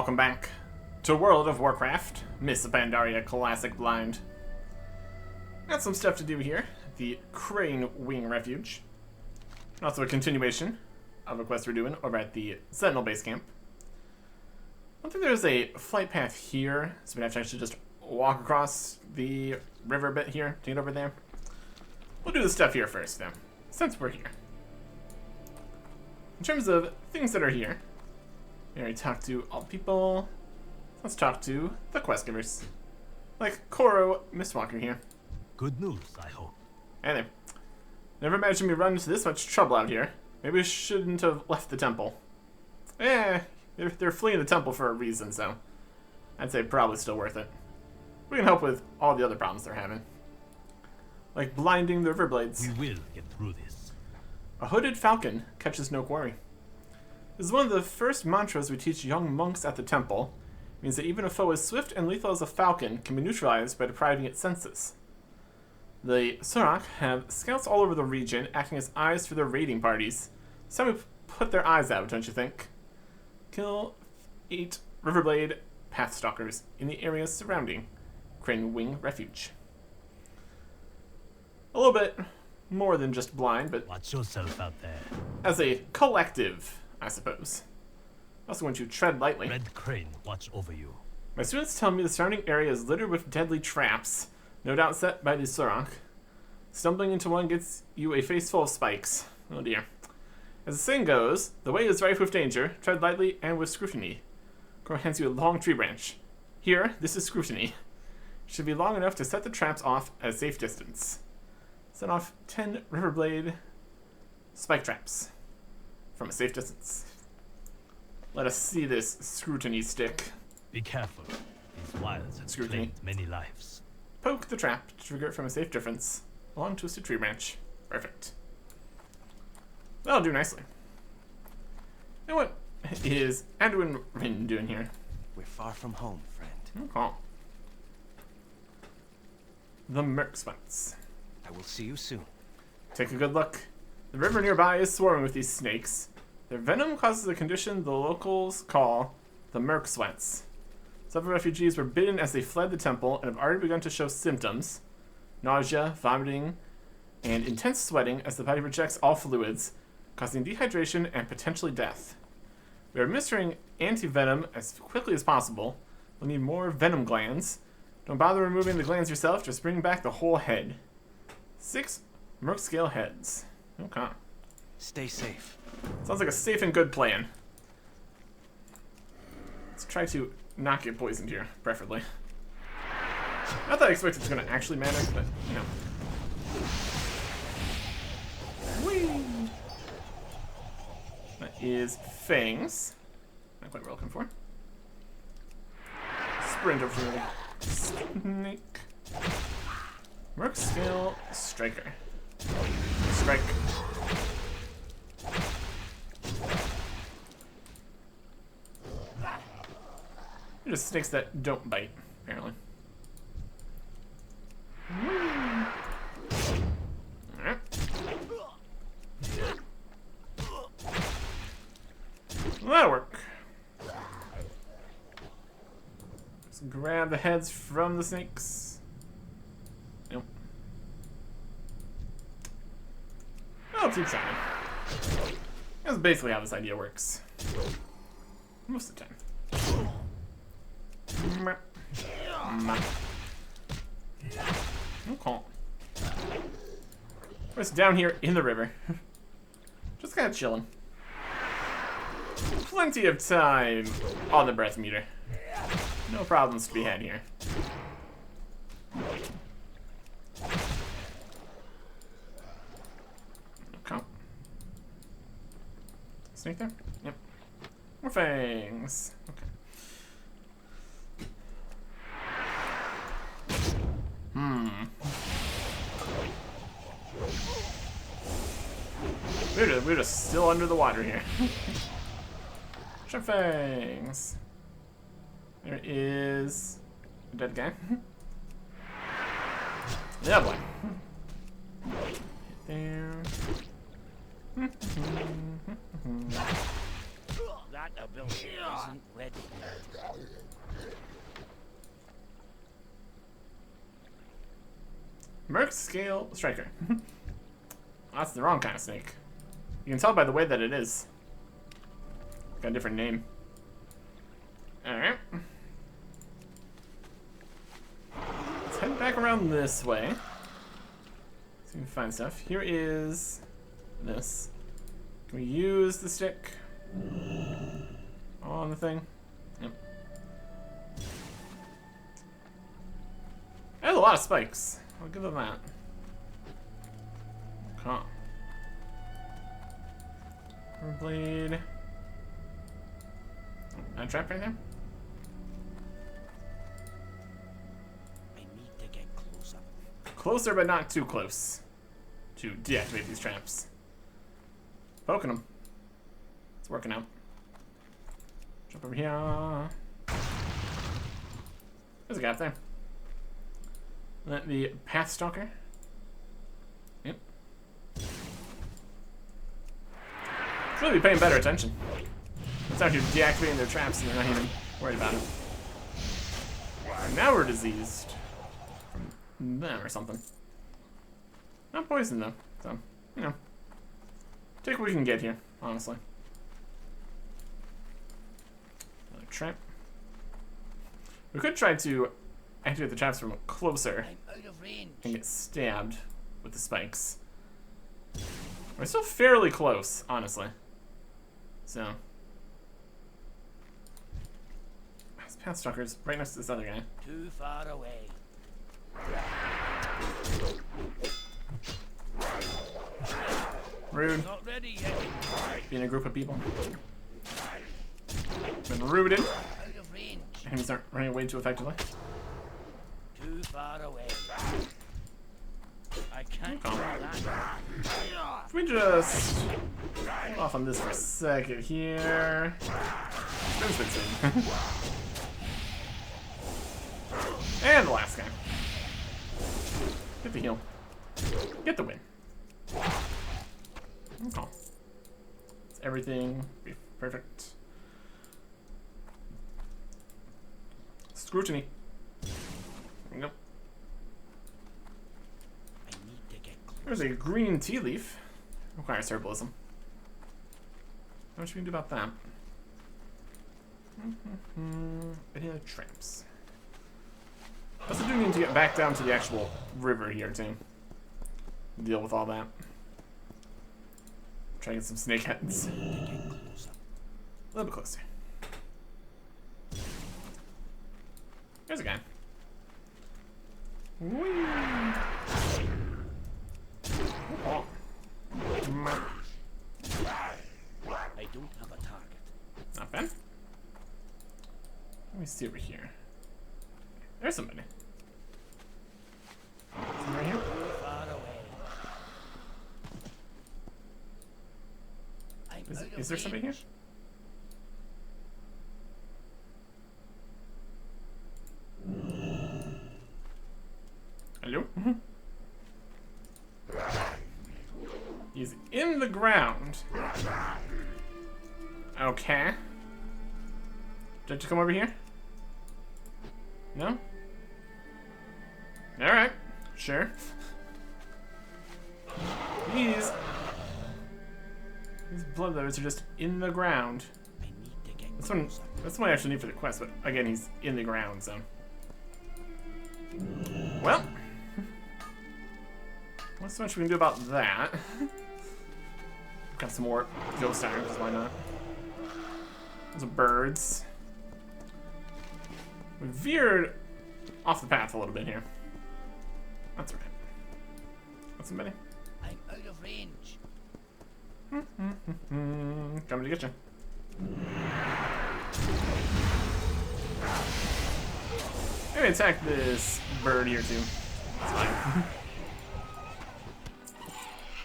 welcome back to World of Warcraft, Miss Pandaria Classic Blind. Got some stuff to do here at the Crane Wing Refuge. Also a continuation of a quest we're doing over at the Sentinel Base Camp. I don't think there's a flight path here, so we have to actually just walk across the river bit here to get over there. We'll do the stuff here first, though, since we're here. In terms of things that are here, we already talked to all the people. Let's talk to the quest givers. Like Koro Mistwalker here. Good news, I hope. Hey there. Never imagined me run into this much trouble out here. Maybe we shouldn't have left the temple. They're fleeing the temple for a reason, so I'd say probably still worth it. We can help with all the other problems they're having. Like blinding the Riverblades. We will get through this. A hooded falcon catches no quarry. This is one of the first mantras we teach young monks at the temple. It means that even a foe as swift and lethal as a falcon can be neutralized by depriving its senses. The Surak have scouts all over the region, acting as eyes for their raiding parties. It's time we put their eyes out, don't you think? Kill 8 Riverblade Pathstalkers in the areas surrounding Crane Wing Refuge. A little bit more than just blind, but watch yourself out there. As a collective, I suppose. Also going to tread lightly. Red Crane, watch over you. My students tell me the surrounding area is littered with deadly traps, no doubt set by the Surak. Stumbling into one gets you a face full of spikes. Oh dear. As the saying goes, the way is rife with danger, tread lightly and with scrutiny. Koro hands you a long tree branch. Here, this is scrutiny. It should be long enough to set the traps off at a safe distance. Set off 10 Riverblade spike traps from a safe distance. Let us see this scrutiny stick. Be careful. These wilds have Scrutiny. claimed many lives. Poke the trap to trigger it from a safe distance. Long twisted tree branch. Perfect. That'll do nicely. And what is Anduin Rin doing here? We're far from home, friend. Okay. The Merc Spots. I will see you soon. Take a good look. The river nearby is swarming with these snakes. Their venom causes a condition the locals call the Merc Sweats. Several refugees were bitten as they fled the temple and have already begun to show symptoms. Nausea, vomiting, and intense sweating as the body rejects all fluids, causing dehydration and potentially death. We are administering anti-venom as quickly as possible. We'll need more venom glands. Don't bother removing the glands yourself, just bring back the whole head. 6 Merc scale heads. Okay. Stay safe. Sounds like a safe and good plan. Let's try to not get poisoned here, preferably. Not that I expect it's going to actually matter, but, you know. Whee! That is Fangs. Not quite what we're looking for. Sprint over the snake. Merc scale striker. Strike. They're just snakes that don't bite, apparently. Alright. That'll work. Just grab the heads from the snakes. Nope. I'll keep trying. That's basically how this idea works. Most of the time. Okay. We're just down here in the river. Just kind of chilling. Plenty of time on the breath meter. No problems to be had here. Okay. Snake there? Yep. More fangs. Okay. We're just still under the water here. Sharp fangs. There is a dead guy. Yeah, boy. Hit there. That ability isn't ready yet. Merc Scale Striker. That's the wrong kind of snake. You can tell by the way that it is. Got a different name. Alright. Let's head back around this way. See if we can find stuff. Here is this. Can we use the stick on the thing? Yep. There's a lot of spikes. I'll give them that. Okay. Blade. A trap right there? I need to get closer. Closer, but not too close to deactivate these traps. Poking them. It's working out. Jump over here. There's a gap there. Let the Path Stalker. Yep. Should really be paying better attention. It's out here deactivating their traps and they're not even worried about it. And now we're diseased from them or something. Not poison though, so you know. Take what we can get here, honestly. Another trap. We could try to activate the traps from closer I'm out of range. and get stabbed with the spikes. We're still fairly close, honestly. So. This Path Stalker's right next to this other guy. Too far away. Rude. Not ready yet. Being a group of people. Been rooted. Out of range. Enemies aren't running away too effectively. Too far away. I can't Okay. do that. If we just hold off on this for a second here. Spin, spin, spin. And the last guy. Get the heal. Get the win. Okay. It's everything. Be perfect. Scrutiny. There we go. I need to get closer. There's a green tea leaf. Requires herbalism. How much we can do about that? Any other traps? Also do need to get back down to the actual river here too. Deal with all that. Try to get some snake heads. To get closer. A little bit closer. There's a guy. Whee! Oh. I don't have a target. Not bad. Let me see over here. There's somebody. Someone right here? Too far away. I'm out of Is there somebody here? range. Hello? He's in the ground. Okay. Did you come over here? No? Alright. Sure. These bloodletters are just in the ground. I need to get That's one closer. that's one I actually need for the quest, but again he's in the ground, so. Well. What's so much we can do about that? Got some more ghost iron, because why not? Those are birds. We veered off the path a little bit here. That's right. That's somebody. I'm out of range. Coming to get you. Maybe attack this bird here too. That's fine.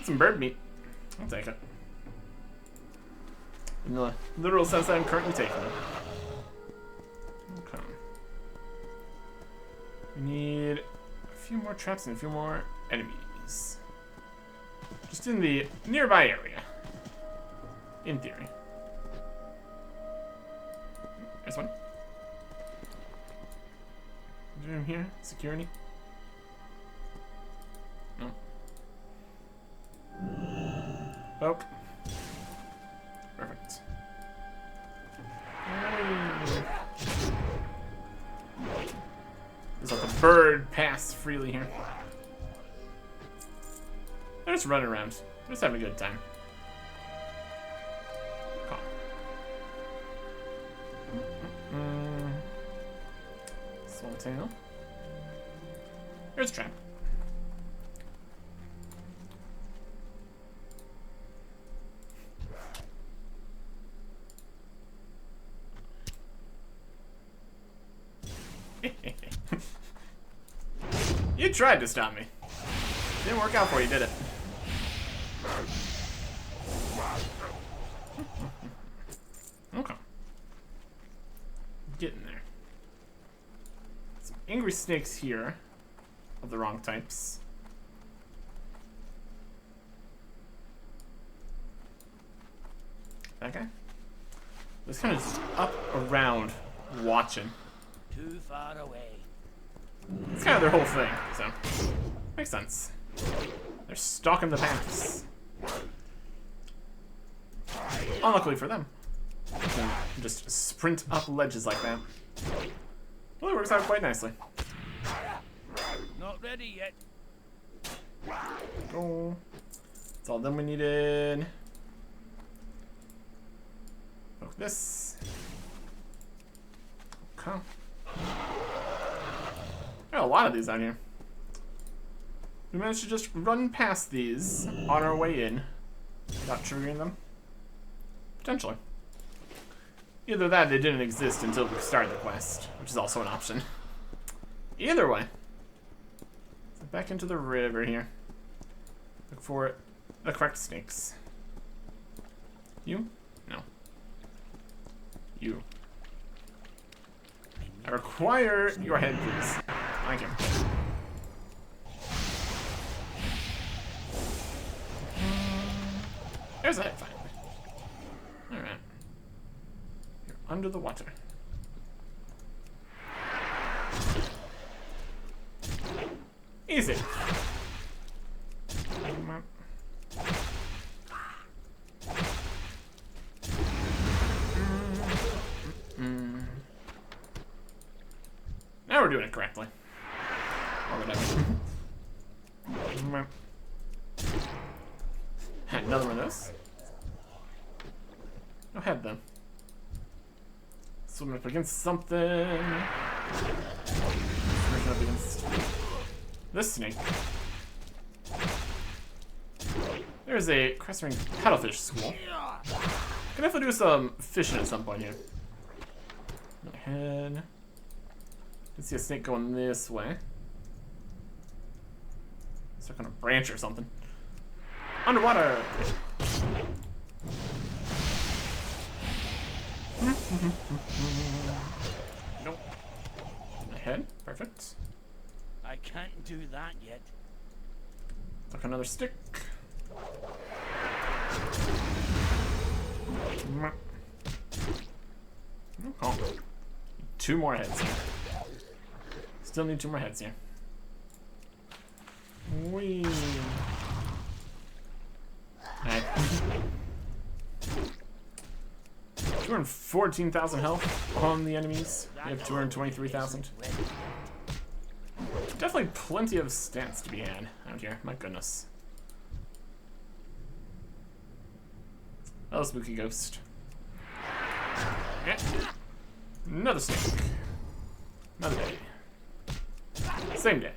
Some bird meat. I'll take it. In the literal sense that I'm currently taking it. Okay. We need a few more traps and a few more enemies. Just in the nearby area. In theory. There's one. Room here? Security? No. Poke. Perfect. Just let the bird pass freely here. They're just running around. They're just having a good time. Calm. Swallowtail. There's a trap. You tried to stop me. Didn't work out for you, did it? Okay. Getting there. Some angry snakes here. Of the wrong types. That guy? Just kind of just up around watching. Too far away. It's kind of their whole thing, so makes sense. They're stalking the paths. Unluckily for them, they can just sprint up ledges like that. Well, it works out quite nicely. Not ready yet. Oh, that's all them we needed. Poke this. Okay. There are a lot of these out here. We managed to just run past these on our way in without triggering them. Potentially. Either that or they didn't exist until we started the quest, which is also an option. Either way. So back into the river here. Look for the correct snakes. You? No. You. I require your head, please. Thank you. There's a head finally. Alright. You're under the water. Easy. Now we're doing it correctly. Or whatever. Another one of those. Go ahead then. Swimming up against something. Swimming up against this snake. There's a crest-ring paddlefish school. Can definitely do some fishing at some point here. Ahead. Can see a snake going this way. Stuck on a branch or something. Underwater! Nope. Ahead. Perfect. I can't do that yet. Took another stick. Oh. 2 more heads here. Still need 2 more heads here. Whee. Alright. 214,000 health on the enemies. We have 223,000. Definitely plenty of stats to be had out here. My goodness. Oh, spooky ghost. Yeah. Another snake. Another day. Same day.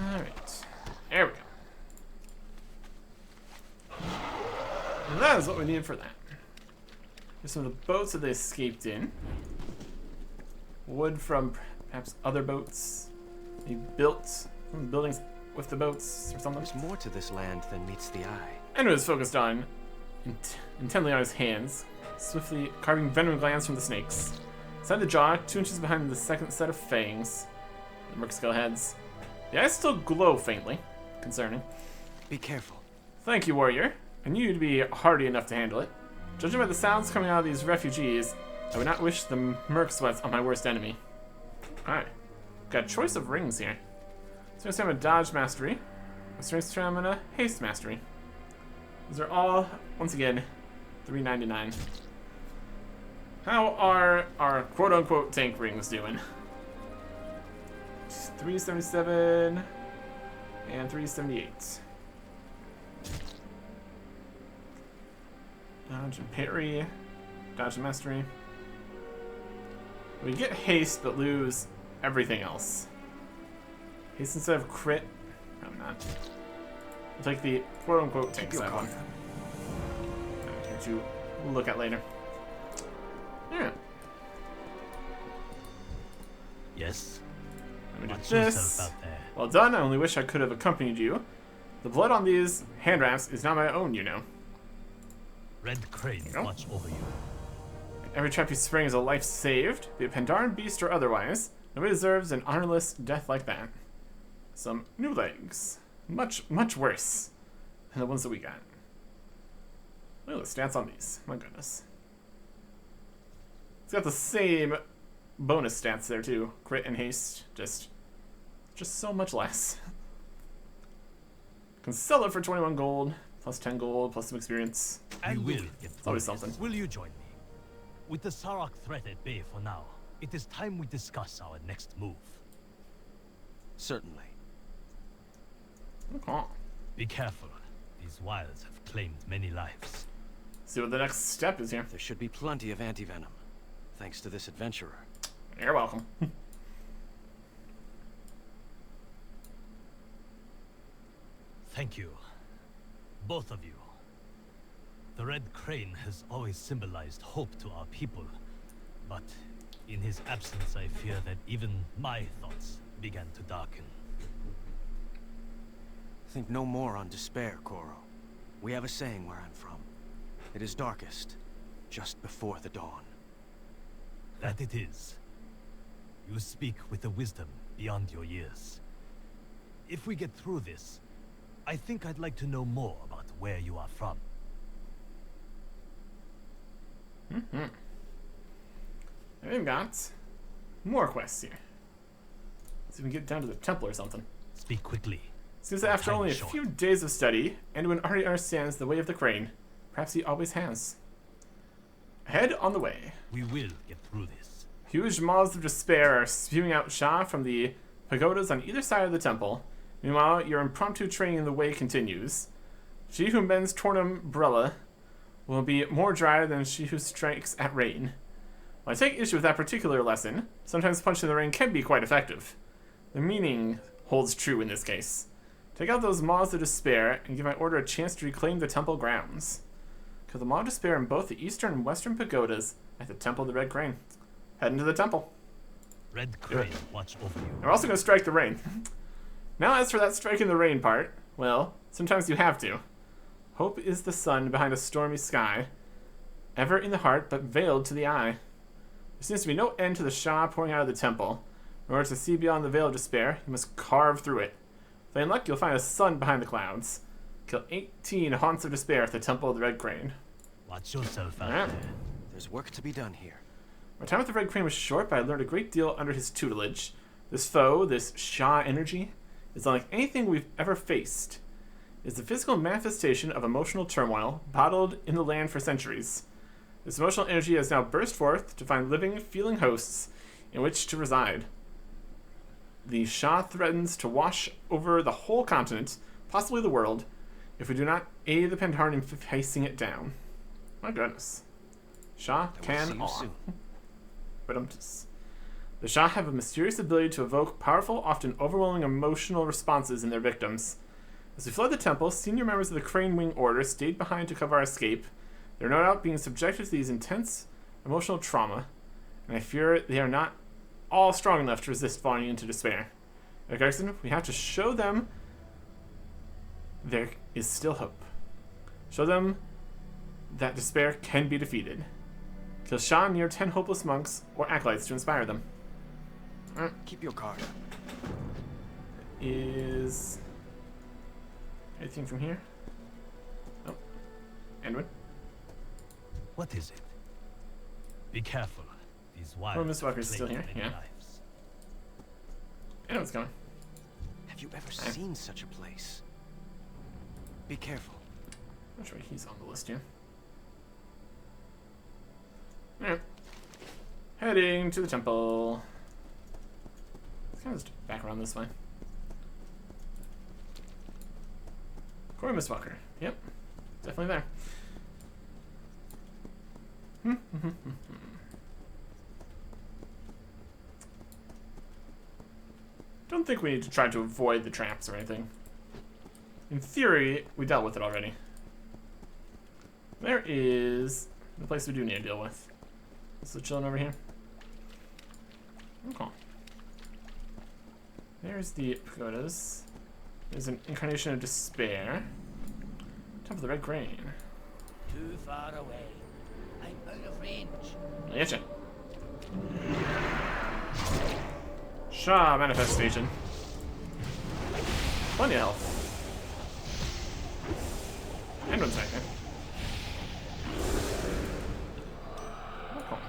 Alright. There we go. And that is what we needed for that. Here's some of the boats that they escaped in. Wood from perhaps other boats. He built some buildings with the boats or something. There's more to this land than meets the eye. And it was focused on, intently on his hands, swiftly carving venom glands from the snakes. Inside the jaw, 2 inches behind the second set of fangs, the merc skull heads. The eyes still glow faintly, concerning. Be careful. Thank you, warrior. I knew you'd be hardy enough to handle it. Judging by the sounds coming out of these refugees, I would not wish the merc sweats on my worst enemy. Alright. Got a choice of rings here. Strength Stamina Dodge Mastery. Strength Stamina Haste Mastery. These are all, once again, $3.99. How are our quote-unquote tank rings doing? 377 and 378. Dodge and parry. Dodge and mastery. We get haste but lose everything else. Haste instead of crit? Probably not. We'll take the quote-unquote tank side one. To look at later. Yeah. Yes. Let me do Watch this. yourself out there. Well done. I only wish I could have accompanied you. The blood on these hand wraps is not my own, you know. Red Crane, go. watch over you. Every trap you spring is a life saved, be it Pandaren beast or otherwise. Nobody deserves an honorless death like that. Some new legs. Much, much worse than the ones that we got. Look at the stats on these. My goodness. It's got the same bonus stats there too. Crit and haste. Just so much less. Can sell it for 21 gold, plus 10 gold, plus some experience. And we will get It's always through this. something. Will you join me? With the Sarok threat at bay for now, it is time we discuss our next move. Certainly. Okay. Be careful. These wilds have claimed many lives. See what the next step is here. There should be plenty of antivenom, thanks to this adventurer. You're welcome. Thank you. Both of you. The Red Crane has always symbolized hope to our people, but in his absence I fear that even my thoughts began to darken. Think no more on despair, Koro. We have a saying where I'm from. It is darkest, just before the dawn. That it is. You speak with a wisdom beyond your years. If we get through this, I think I'd like to know more about where you are from. And we've got more quests here. Let's see if we can get down to the temple or something. Speak quickly. Seems that after Time only a is short. few days of study, Anduin already understands the way of the crane. Perhaps he always has. Head on the way. We will get through this. Huge maws of despair are spewing out Sha from the pagodas on either side of the temple. Meanwhile, your impromptu training in the way continues. She who mends torn umbrella will be more dry than she who strikes at rain. While I take issue with that particular lesson, sometimes punching the rain can be quite effective. The meaning holds true in this case. Take out those maws of despair and give my order a chance to reclaim the temple grounds. Kill the maw of despair in both the eastern and western pagodas at the Temple of the Red Crane. Head into the temple. Red Crane, watch over you. We're also going to strike the rain. Now as for that striking the rain part, well, sometimes you have to. Hope is the sun behind a stormy sky, ever in the heart but veiled to the eye. There seems to be no end to the Sha pouring out of the temple. In order to see beyond the veil of despair, you must carve through it. If in luck, you'll find a sun behind the clouds. Kill 18 haunts of despair at the Temple of the Red Crane. Watch yourself out Alright. there. There's work to be done here. My time with the Red Crane was short, but I learned a great deal under his tutelage. This foe, this Sha energy, is unlike anything we've ever faced. It is the physical manifestation of emotional turmoil bottled in the land for centuries. This emotional energy has now burst forth to find living, feeling hosts in which to reside. The Sha threatens to wash over the whole continent, possibly the world, if we do not aid the Pandaren in facing it down. My goodness. Sha I will see can you on. soon. The Sha have a mysterious ability to evoke powerful, often overwhelming emotional responses in their victims. As we fled the temple, senior members of the Crane Wing Order stayed behind to cover our escape. They are no doubt being subjected to these intense emotional trauma, and I fear they are not all strong enough to resist falling into despair. At Garrison, we have to show them there is still hope. Show them that despair can be defeated. Kill Sha near 10 hopeless monks or acolytes to inspire them. Keep your guard up. Is anything from here? Oh, Anduin. What is it? Be careful. These wild. Oh, Miss Walker's still claim here, many yeah. lives. I know what's coming. Have you ever seen such a place? Be careful. I'm sure he's on the list here. Alright. Heading to the temple. Let's kind of just back around this way. Corey Mistwalker. Yep. Definitely there. Don't think we need to try to avoid the traps or anything. In theory, we dealt with it already. There is the place we do need to deal with. So chilling over here. Okay. There's the pagodas. There's an incarnation of despair. Top of the red crane. Too far away. I'm out of range. I'll get ya. Shaw manifestation. Plenty of health. And one second. Okay.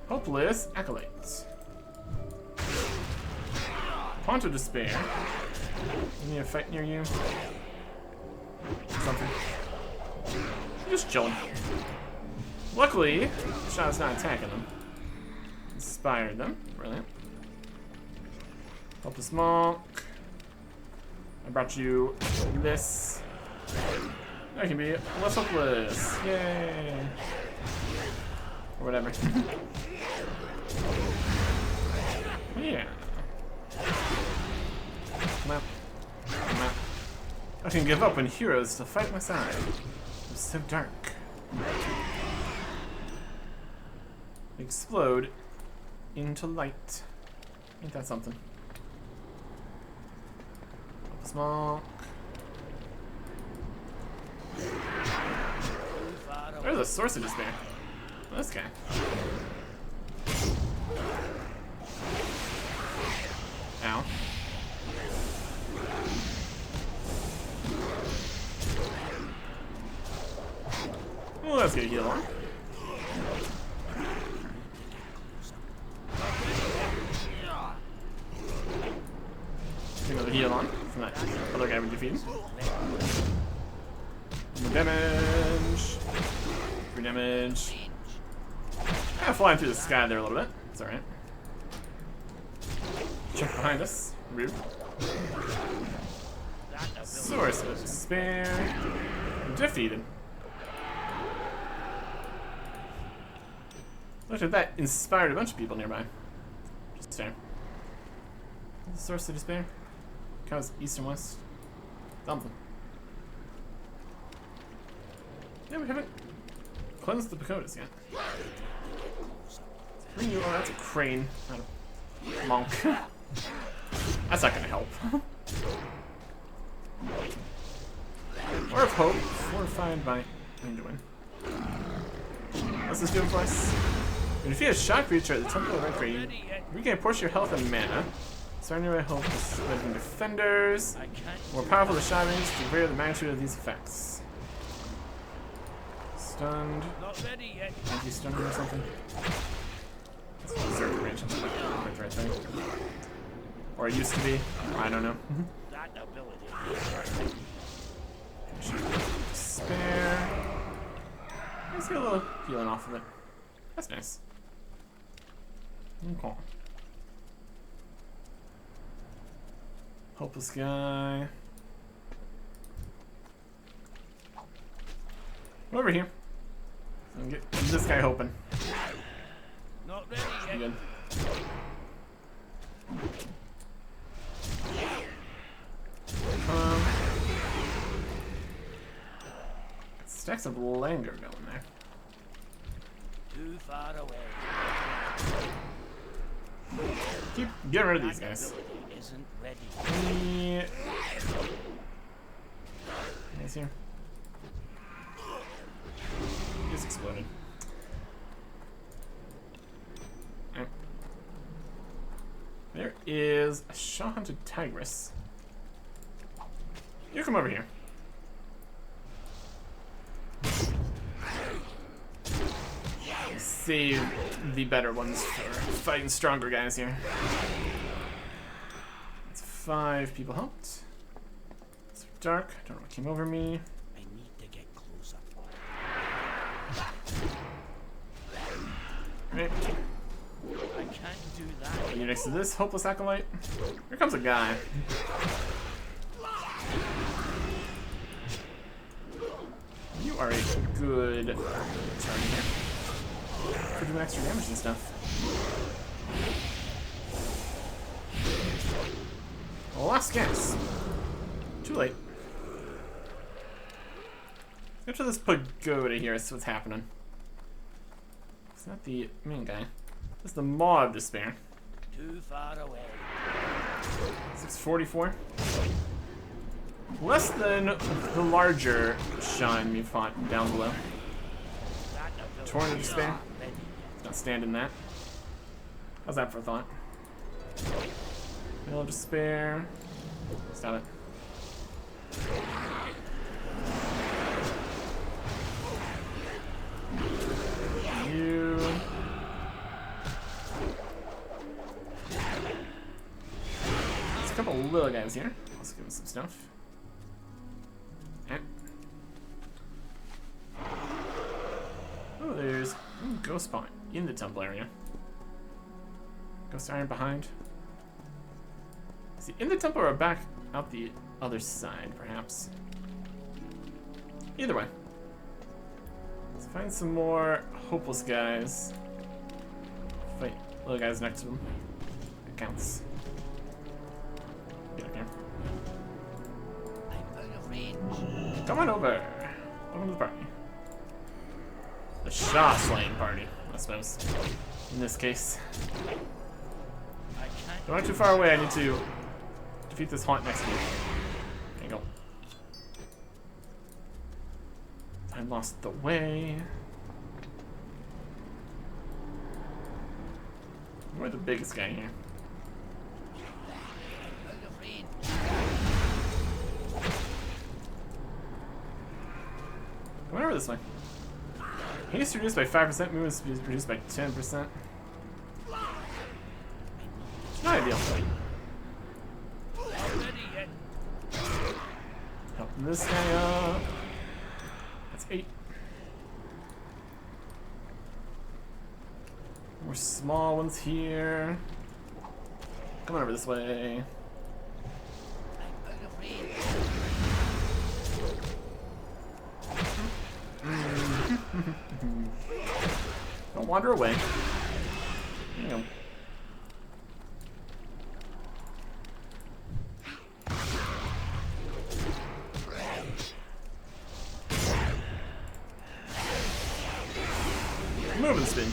Hopeless acolytes. Font of despair. You need a fight near you? Something. Just chilling. Luckily, Shaw's not attacking them. Inspired them. Brilliant. Helpless monk. I brought you this. I can be less hopeless. Yay. Or whatever. Yeah. Come on. Come on. I can give up when heroes still fight my side. It's so dark. Explode into light. Ain't that something? Small. There's a source of despair. This guy. Ow. Well, let's get a heal on. Another heal on from that other guy we defeated. More damage. Free damage. Kind of flying through the sky there a little bit. It's alright. Check behind us. Rude. Source of despair. Defeated. Look at that. Inspired a bunch of people nearby. Just fair. Source of despair. Kind of east and west. Something. Yeah, we haven't cleansed the pagodas yet. Oh, that's a crane, not a monk. That's not gonna help. Or of hope, fortified by Anduin. What's this doing for us? When you defeat a shock creature at the Temple of Red Crane, regain a portion of your health and mana. Surrender hope is living defenders. The more powerful the shot is, the greater the magnitude of these effects. Stunned. Anti-stunned or something. Berserker range. That's right thing. Or it used to be. I don't know. That ability. Despair. Let's get a little healing off of it. That's nice. Okay. Hopeless guy. Over here. So get this guy hoping. Not ready yet. Good. Stacks of Langer going there. Too far away. Keep getting rid of these guys. Ability isn't ready. Guys here. Just exploded. Right. There is a Shaw-hunted Tigress. You come over here. save the better ones for fighting stronger guys here. That's 5 people helped. It's dark. Don't know what came over me. I need to get closer. Right. I can't do that. You next to this hopeless acolyte. Here comes a guy. You are a good target here. For doing extra damage and stuff. Last gas. Too late. Get to this pagoda here, see what's happening. It's not the main guy. It's the Maw of Despair. Too far away. 644. Less than the larger Shine we fought down below. Torn of Despair. Not stand in that. How's that for a thought? Mill of Despair. Stop it. You. There's a couple little guys here. Let's give them some stuff. Eh. Oh, there's ghost spawn in the temple area. Ghost iron behind. Is he in the temple or back out the other side, perhaps? Either way. Let's find some more hopeless guys. Fight little guys next to them. It counts. Get up here. I'm out of range. Come on over. Welcome to the party. The Shaw slaying party, I suppose. In this case. I can't. Don't go too far away, I need to defeat this haunt next to me. There you go. I lost the way. We're the biggest guy here. Out of range. Come over this way. Haste reduced by 5%, movement speed reduced by 10%. It's not ideal. Ready yet? Helping this guy up. That's 8. More small ones here. Come on over this way. I'm out of range. Don't wander away. There you go. Movement spin.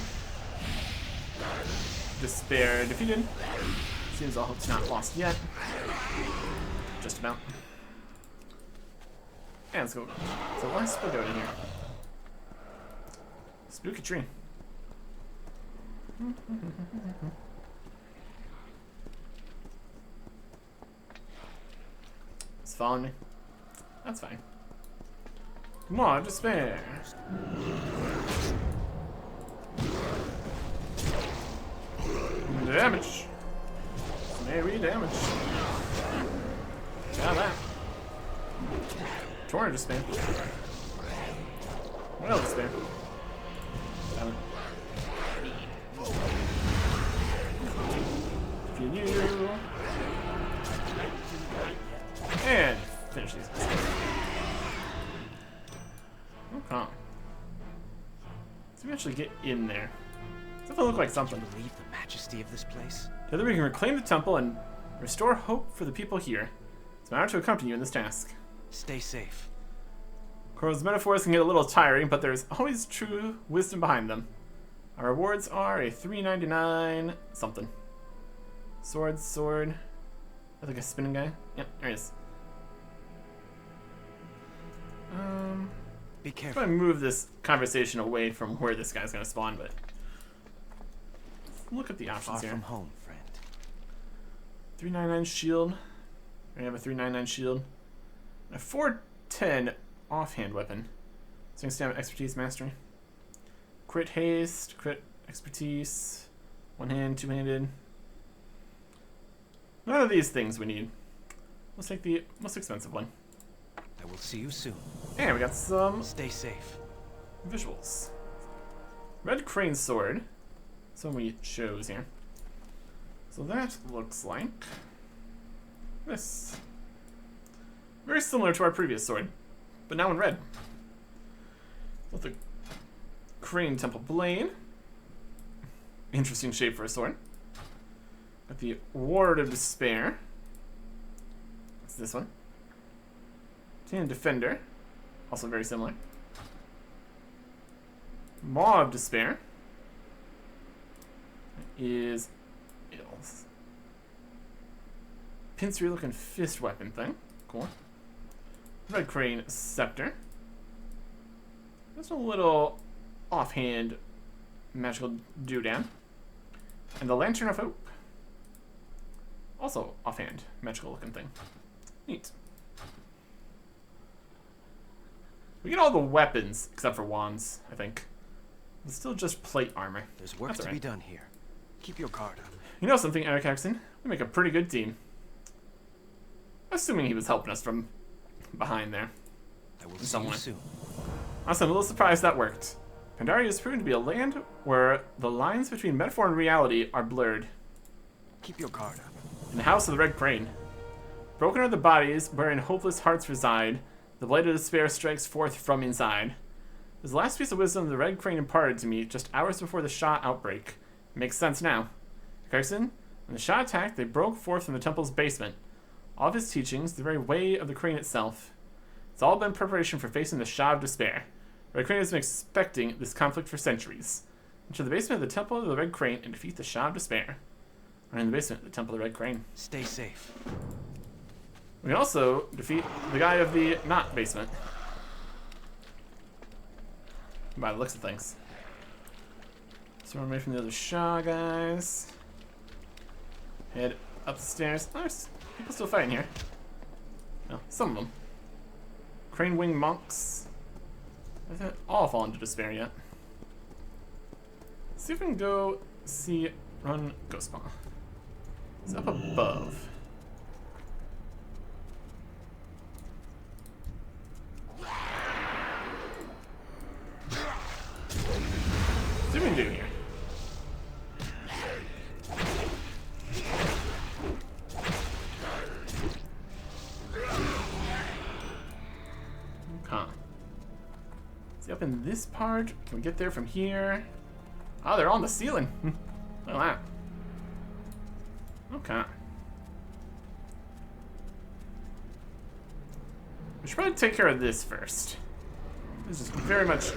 Despair defeated. Seems all hope's not lost yet. Just about. And let's go. So last pagoda here. Spooky tree. It's following me. That's fine. Come on, despair. Damage. Maybe damage. Got that. Torrent despair. Well, despair. Damn it. Defeat you. And finish these. Okay. Let's eventually get in there. Doesn't look like something. Can you believe the majesty of this place? Together we can reclaim the temple and restore hope for the people here. It's my honor to accompany you in this task. Stay safe. Coro's metaphors can get a little tiring, but there's always true wisdom behind them. Our rewards are a $3.99 something. Sword. I think a spinning guy. Yep, there he is. Be I'm careful. gonna move this conversation away from where this guy's gonna spawn, but let's look at the Far options here. from home, friend. 399 shield. We have a 399 shield. A 410 offhand weapon. Swing stamina, expertise, mastery. Crit haste, crit expertise, one hand, two-handed. None of these things we need. Let's take the most expensive one. I will see you soon. And we got some Stay safe. visuals. Red Crane Sword. So many shows here. So that looks like this. Very similar to our previous sword, but now in red. With the Crane Temple Blade. Interesting shape for a sword. Got the Ward of Despair. That's this one. Tin Defender. Also very similar. Maw of Despair. Is pincery looking fist weapon thing. Cool. Red Crane Scepter. Just a little offhand magical doodad. And the Lantern of Hope. Also offhand magical looking thing. Neat. We get all the weapons except for wands, I think. It's still just plate armor. There's work That's to all be right. done here. Keep your guard up. You know something, Eric Axon? We make a pretty good team. Assuming he was helping us from behind there. I will In see some you way. soon. Honestly, I'm a little surprised that worked. Pandaria is proven to be a land where the lines between metaphor and reality are blurred. Keep your guard up. In the House of the Red Crane. Broken are the bodies wherein hopeless hearts reside. The blade of despair strikes forth from inside. This last piece of wisdom the Red Crane imparted to me just hours before the Shah outbreak. It makes sense now. Carson, when the Shah attacked, they broke forth from the temple's basement. All of his teachings, the very way of the Crane itself. It's all been preparation for facing the Shah of Despair. Red Crane has been expecting this conflict for centuries. Enter the basement of the Temple of the Red Crane and defeat the Shah of Despair. We're in the basement of the Temple of the Red Crane. Stay safe. We can also defeat the guy of the not basement. By the looks of things. So we're away from the other Shah guys. Head up the stairs. Oh, there's people still fighting here. No, some of them. Crane Wing Monks. They haven't all fallen into despair yet. Let's see if we can go see Run Ghostpaw. It's up above. What do we do here? Okay. See, up in this part, can we get there from here? Oh, they're on the ceiling. Look at that. Okay. We should probably take care of this first. This is very much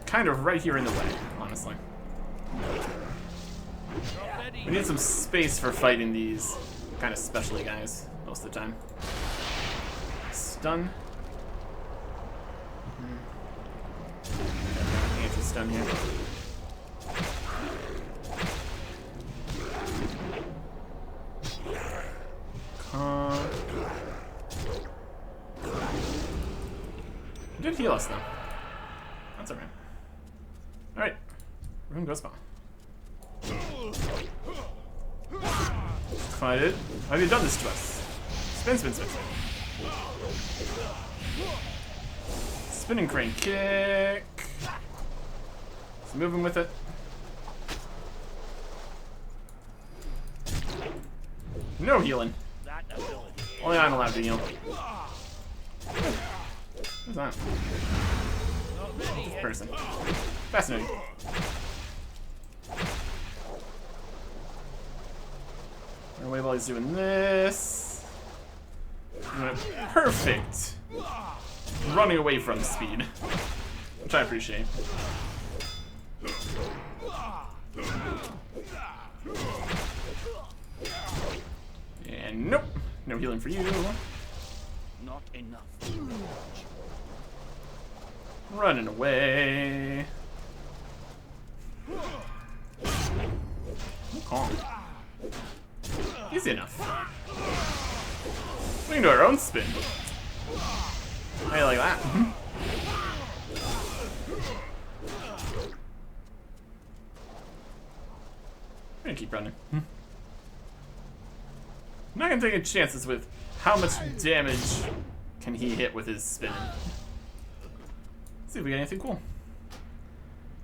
kind of right here in the way, honestly. We need some space for fighting these kind of specialty guys most of the time. Stun. Anti-stun here. It did heal us though. That's alright. Alright. Rune Ghostpaw. Excited. Why have you done this to us? Spin, spin, spin, spin. Spinning crane kick. Let's move him with it. No healing. That ability. Only I'm allowed to heal. Who's that? Not ready This yet. person. Fascinating. Run away while he's doing this. Perfect. Running away from speed, which I appreciate. And nope, no healing for you. Not enough. Running away. Calm. Easy enough. We can do our own spin. How you like that? gonna keep running. I'm not gonna take any chances with how much damage can he hit with his spinning. Let's see if we get anything cool.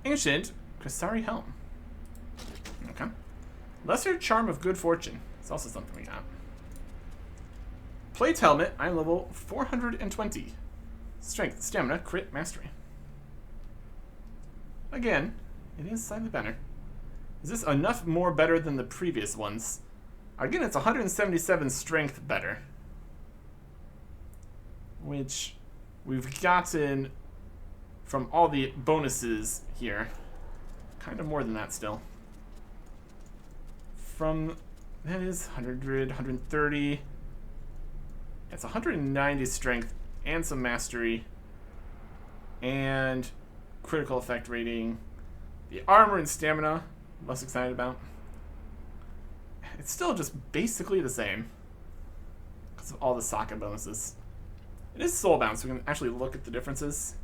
Ancient Kasari Helm. Okay. Lesser Charm of Good Fortune. It's also something we got. Plate Helmet. I'm level 420. Strength, Stamina, Crit, Mastery. Again, it is slightly better. Is this enough more better than the previous ones? Again, it's 177 strength better. Which we've gotten from all the bonuses here. Kind of more than that still. From, that is 100, 130. It's 190 strength and some mastery. And critical effect rating. The armor and stamina, I'm less excited about. It's still just basically the same because of all the Sokka bonuses. It is soulbound, so we can actually look at the differences.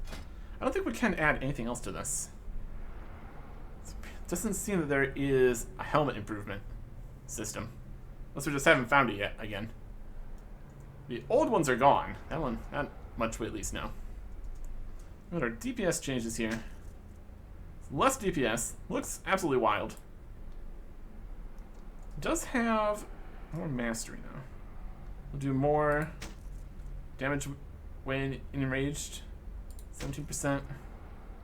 I don't think we can add anything else to this. It doesn't seem that there is a helmet improvement system. Unless we just haven't found it yet, again. The old ones are gone. That much we at least know. What our DPS changes here. Less DPS. Looks absolutely wild. Does have more mastery though. We'll do more damage when enraged. 17%,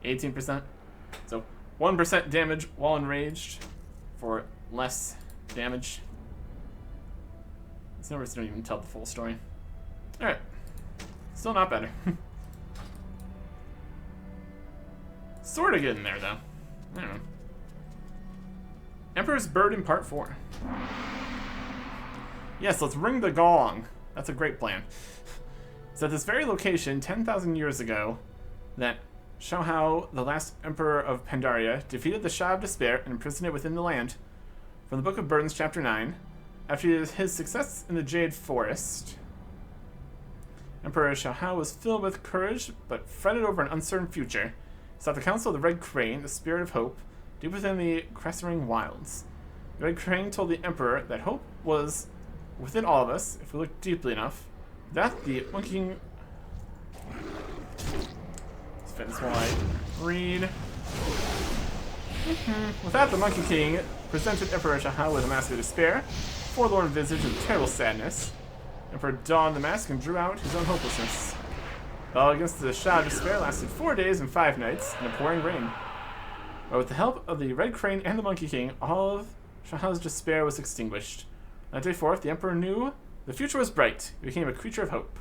18%. So 1% damage while enraged for less damage. These numbers don't even tell the full story. Alright. Still not better. Sort of getting there though. I don't know. Emperor's Burden Part 4. Yes, let's ring the gong. That's a great plan. It's at this very location, 10,000 years ago, that Xiaohao, the last emperor of Pandaria, defeated the Shah of Despair and imprisoned it within the land. From the Book of Burdens, Chapter 9. After his success in the Jade Forest, Emperor Xiaohao was filled with courage, but fretted over an uncertain future. He sought the counsel of the Red Crane, the spirit of hope, deep within the Cressering wilds. The Red Crane told the Emperor that hope was within all of us, if we look deeply enough. That the Monkey King... Let's fit this while I read. With that, the Monkey King presented Emperor Xiaohao with a mask of despair, forlorn visage, and terrible sadness. Emperor donned the mask and drew out his own hopelessness. Battle against the Shah of Despair lasted 4 days and 5 nights in a pouring rain. But with the help of the Red Crane and the Monkey King, all of Xiaohao's despair was extinguished. On that day forth, the Emperor knew the future was bright. He became a creature of hope.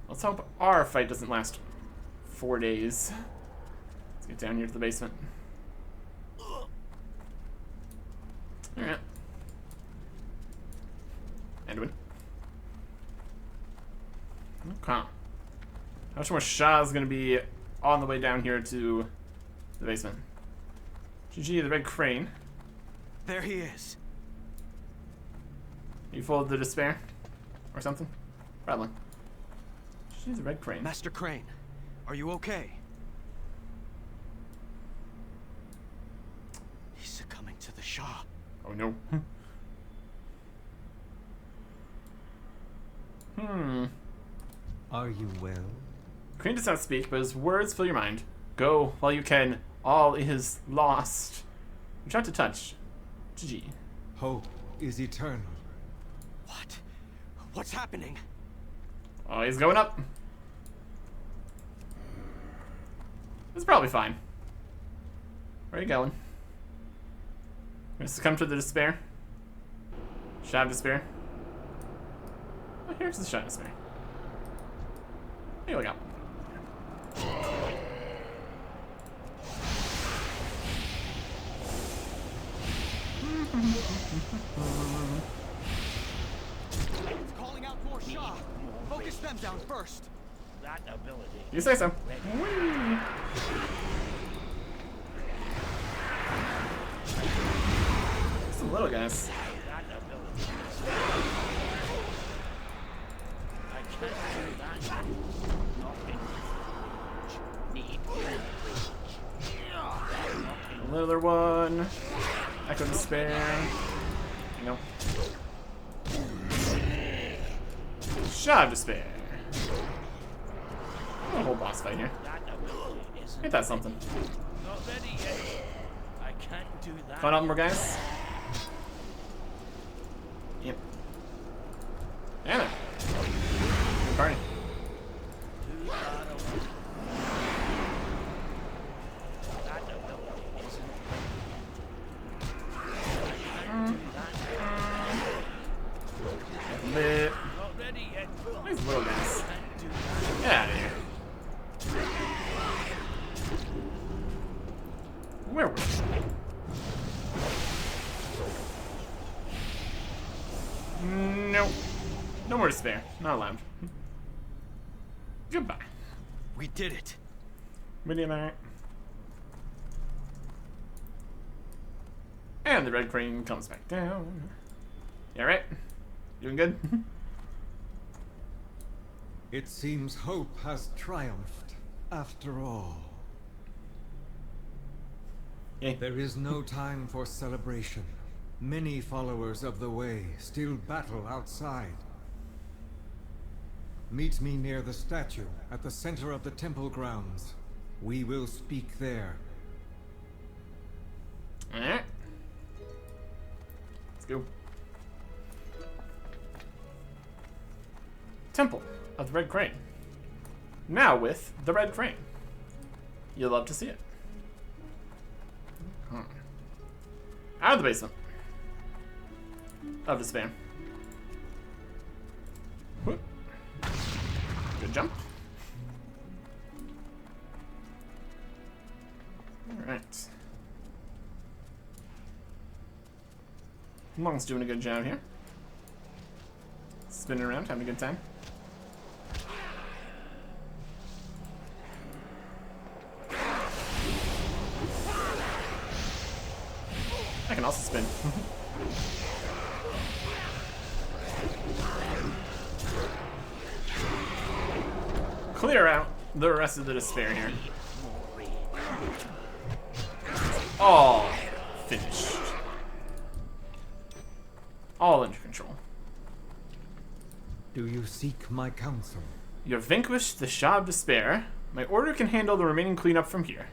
Let's hope our fight doesn't last 4 days. Let's get down here to the basement. Alright. Edwin. Okay. How much more Shah is going to be on the way down here to the basement? GG, the Red Crane. There he is. You full of the despair? Or something? Probably. GG, the Red Crane. Master Crane, are you okay? He's succumbing to the Shah. Oh no. Are you well? Crane does not speak, but his words fill your mind. Go while you can. All is lost. Reach out to touch. GG. Hope is eternal. What? What's happening? Oh, he's going up. It's probably fine. Where are you going? Gonna succumb to the despair? Shah of Despair? Oh, here's the Shah of Despair. Here we go. It's calling out more Shah. Focus them down first. That ability. You say so. Some little guys. That ability. I can't do that. Not in need. Another one. Echo Despair. Nope. Shot of Despair. A whole boss fight here. Ain't that something? Not ready yet. I can't do that. Fun out more guys. Yep. Anna. Good party. Too far away. That ability isn't. I can't do that. Bit. Not ready yet. These little guys. Can't do that. Get out of here. Where were we? Nope. No more despair. Not allowed. Goodbye. We did it. Medium night. And the red crane comes back down. You alright? Doing good? It seems hope has triumphed after all. Yay. There is no time for celebration. Many followers of the Way still battle outside. Meet me near the statue at the center of the temple grounds. We will speak there. Alright. Let's go. Temple of the Red Crane. Now with the Red Crane. You'll love to see it. Out of the basement of despair. Whoop. Good jump. Alright. Monk's doing a good job here. Spinning around, having a good time. I can also spin. Clear out the rest of the despair here. All finished. All under control. Do you seek my counsel? You have vanquished the Shah of Despair. My order can handle the remaining cleanup from here.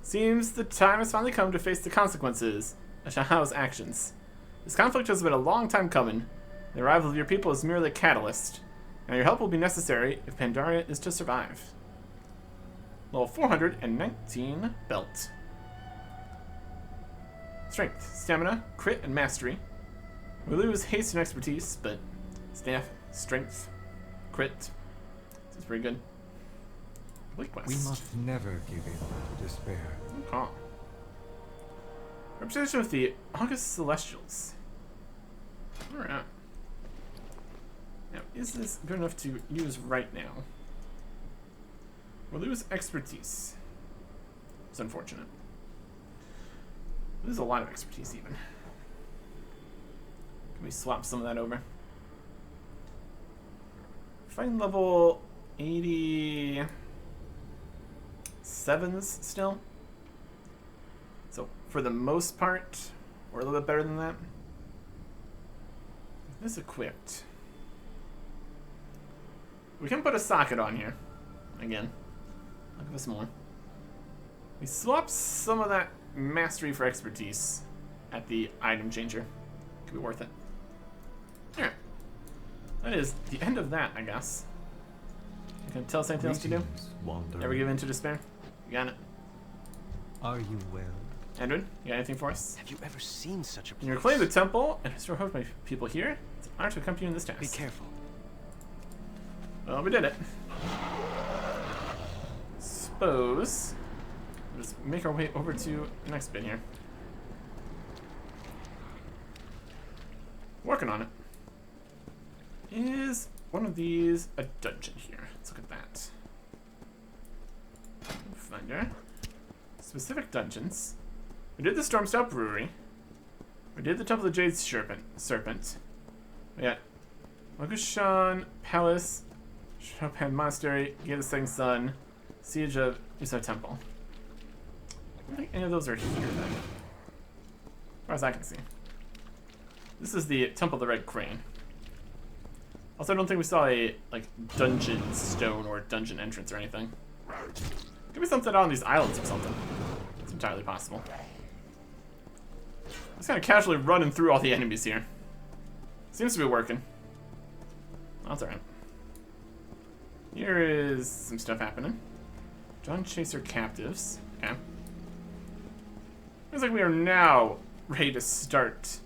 Seems the time has finally come to face the consequences of Shah's actions. This conflict has been a long time coming. The arrival of your people is merely a catalyst. Now your help will be necessary if Pandaria is to survive. Level 419 belt. Strength, stamina, crit, and mastery. We lose haste and expertise, but staff, strength, crit. This is pretty good. Complete quest. We must never give in to despair. Okay. Representation with the August Celestials. Alright. Now, is this good enough to use right now? We'll lose expertise. It's unfortunate. Lose a lot of expertise, even. Can we swap some of that over? Fighting level 87s still. So, for the most part, we're a little bit better than that. This equipped. We can put a socket on here. Again. Look at this more. We swap some of that mastery for expertise at the item changer. Could be worth it. Alright. That is the end of that, I guess. You can tell us anything else to do? Wanderer. Ever give in to despair? You got it. Are you well? Edwin, you got anything for us? Have you ever seen such a place? You reclaim the temple and restore hope to my people here. It's an honor to accompany you in this task. Be careful. Well, we did it. Suppose we'll just make our way over to the next bit here. Working on it. Is one of these a dungeon here? Let's look at that. Finder. Specific dungeons. We did the Stormstout Brewery. We did the Temple of the Jade Serpent. We got Magushan Palace, Chopin Monastery, Gate of the Setting Sun, Siege of Uso Temple. I don't think any of those are here then. far as I can see. This is the Temple of the Red Crane. Also, I don't think we saw a, like, dungeon stone or dungeon entrance or anything. Could be something on these islands or something. It's entirely possible. Just kind of casually running through all the enemies here. Seems to be working. That's alright. Here is some stuff happening. Dawn Chaser captives. Okay. Looks like we are now ready to start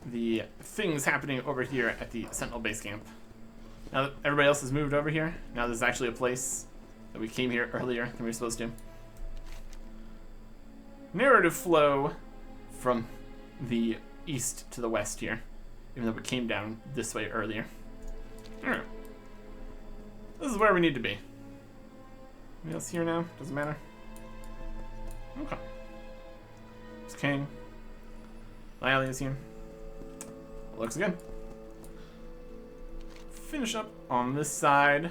the things happening over here at the Sentinel base camp. Now that everybody else has moved over here, now there's actually a place that we came here earlier than we were supposed to. Narrative flow from the east to the west here, even though we came down this way earlier. Alright. This is where we need to be. Anything else here now? Doesn't matter. Okay. There's King. Lally is here. Looks good. Finish up on this side.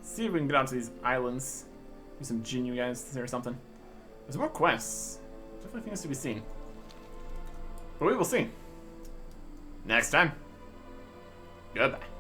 See if we can get out to these islands. Do some Jinyu guys or something. There's more quests. Definitely things to be seen. But we will see. Next time. Goodbye.